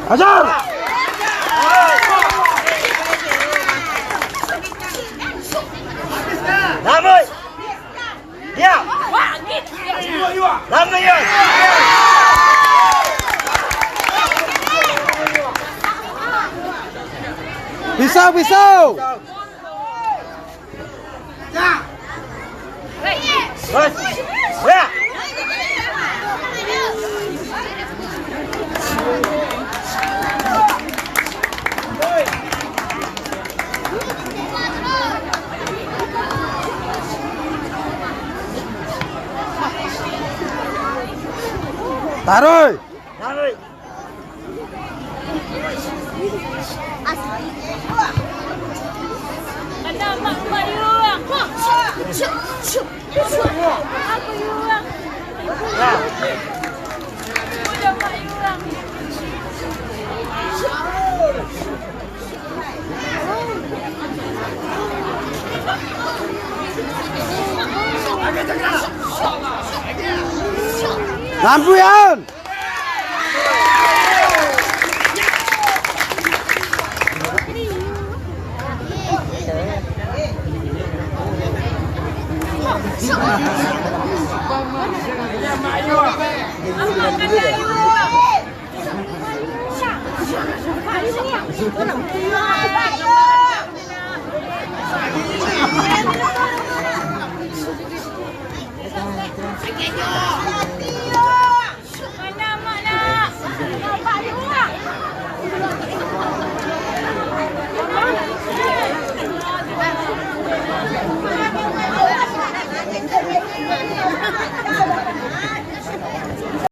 Ajar! Lama! Ya! Lama ya! Pisau, pisau. Bos! Ya! Taruh. Lama! Ada mak yuang. Aku yuang. Ya! Udah mak yuang. Lampu yan. Mana mak nak? Pak yuang.